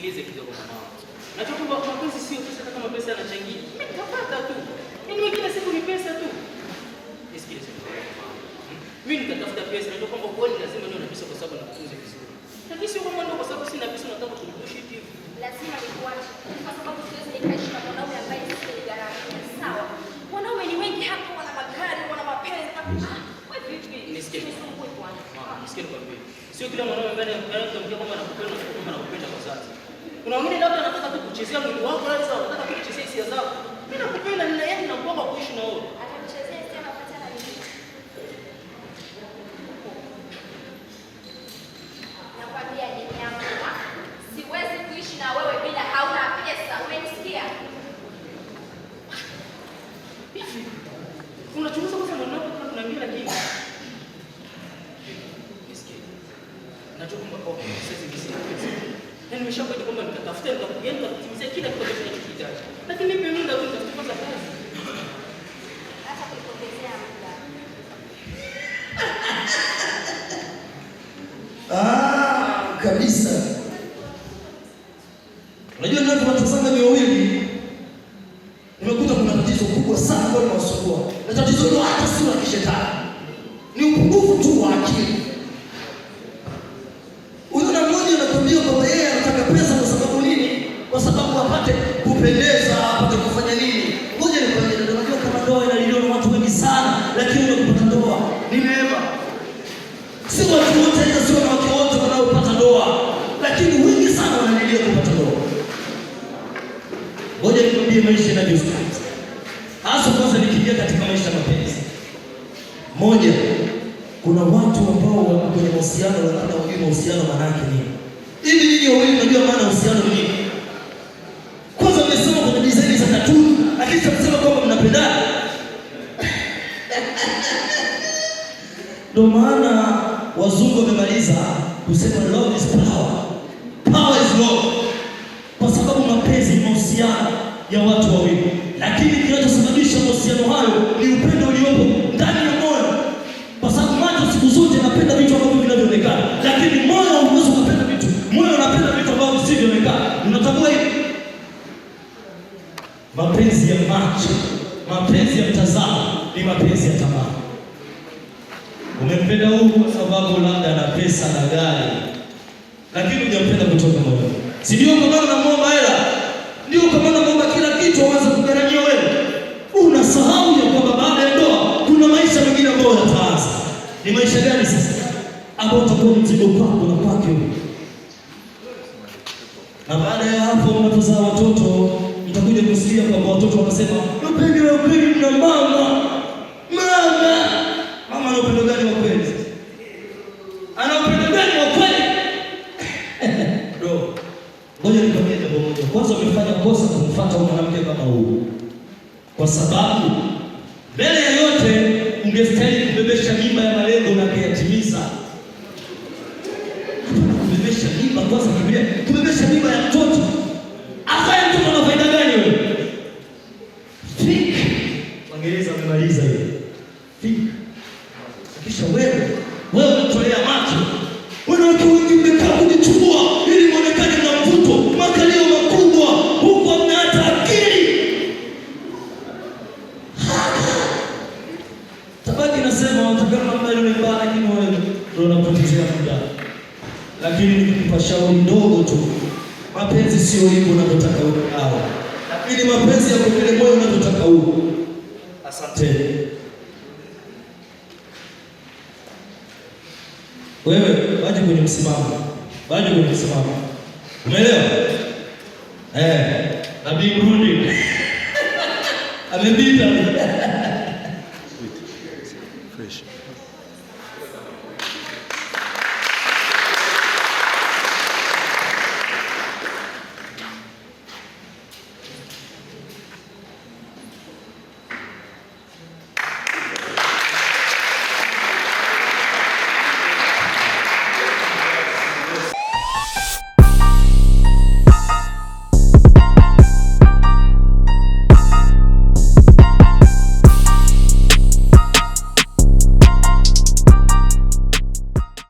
nisikilize kidogo mama. Najua kwamba mapenzi sio pesa, kama pesa yanachangia. Mimi nitapata tu. Yaani kila siku ni pesa tu. Nisikilize kidogo mama. Mimi nitatafuta pesa, najua kwamba kweli lazima niwe na pesa kwa sababu nakutunza vizuri. Lakini sio kwamba ndio kwa sababu sina pesa nataka kunipush hivi. Lazima nikuache kwa sababu siwezi nikaishi na mwanaume ambaye si gharama. Sawa. Wanaume ni wengi hapa, wana magari, wana mapenzi. Wewe vipi? Nisikie kwa mimi. Sio kila mwanaume ambaye anamwambia kwamba anakupenda kama anakupenda kwa dhati. Kuna wengine labda anataka tu kuchezea mwili wako, labda anataka tu kuchezea hisia zako. Mimi nakupenda, nina yeye na kuomba kuishi na wewe. Atamchezea hisia na kupatana nini? Nakwambia nini yangu? Siwezi kuishi na wewe bila hauna pesa. Umenisikia? Hivi. Unachunguza kwa sababu mwanangu kuna mila nyingi. Najua kwamba kwa sasa hivi sina pesa. Na nimeshakwenda kwamba nitatafuta nitakutimizia kila kitu ambacho ninachokihitaji. Lakini nipe muda tu nitafute kazi. Acha kupotezea muda. Kabisa. Unajua ninapotazama ni wawili, nimekuta kuna tatizo kubwa sana kwa masuala. Na tatizo hilo hata si la kishetani. Ni upungufu tu wa akili. Kwamba yeye anataka pesa kwa sababu nini? Kwa sababu apate kupendeza, apate kufanya nini? Ngoja nikwambie, ndio unajua kama ndoa inaliliwa na watu wengi sana, lakini unapopata ndoa ni neema. Si watu wote, sio wanawake wote wanaopata ndoa, lakini wengi sana wanalilia kupata ndoa. Ngoja nikwambie maisha yanavyokuwa. Hasa kwanza nikiingia katika maisha ya mapenzi. Moja, kuna watu ambao wako kwenye mahusiano wanataka kujua mahusiano maana yake nini. Hivi nini wewe unajua maana uhusiano ni nini? Kwanza umesema kwenye design za katuni, lakini tunasema kwamba mnapendana. Ndio maana wazungu wamemaliza kusema love is power. Power is love. Kwa sababu mapenzi ni mahusiano ya watu wawili. Lakini kinachosababisha mahusiano hayo ni upendo uliopo ndani ya moyo. Kwa sababu macho siku zote yanapenda vitu ambavyo vinavyoonekana, lakini moyo hauwezi kupenda vitu. Moyo unapenda vitu ambavyo visivyoonekana. Unatambua hivi? Mapenzi ya macho, mapenzi ya mtazamo ni mapenzi ya tamaa. Umempenda huyu kwa sababu labda ana pesa na gari, lakini hujampenda kutoka moyoni. Si ndio kwa maana unamuomba hela? Ndio kwa maana unamuomba kila kitu uanze kugharamia wewe. Unasahau ya kwamba baada ya ndoa kuna maisha mengine ambayo yataanza. Ni maisha gani sasa? Ambao utakuwa mzigo kwako na kwake wewe. Na baada ya hapo unapozaa watoto, utakuja kusikia kwamba watoto wanasema, "Upendo wa kweli na mama." Mama ana upendo gani wa kweli? Ana upendo gani wa kweli? Bro, ngoja nikwambie jambo moja. Kwanza umefanya kosa kumfuata mwanamke kama huyu. Kwa sababu mbele ya yote ungestahili kubebesha mimba ya malengo na kuyatimiza. Kubebesha mimba kwanza kibia, kubebesha mimba ya mtoto. Afanye mtoto ana faida gani wewe? Think. Waingereza wamemaliza hiyo. Think. Kisha wewe unatolea macho. Wewe watu wengi mmekaa kujichubua ili muonekane na mvuto, makalio makubwa, huko hamna hata akili. Tabaki nasema watakana mbali ni mbaya, lakini wewe ndio unapotezea muda. Lakini nikupa shauri ndogo tu. Mapenzi sio hivyo unavyotaka wewe hao. Lakini mapenzi yako vile moyo unavyotaka wewe. Asante. Wewe waje kwenye msimamo. Waje kwenye msimamo. Umeelewa? Nabii Burundi. Amepita.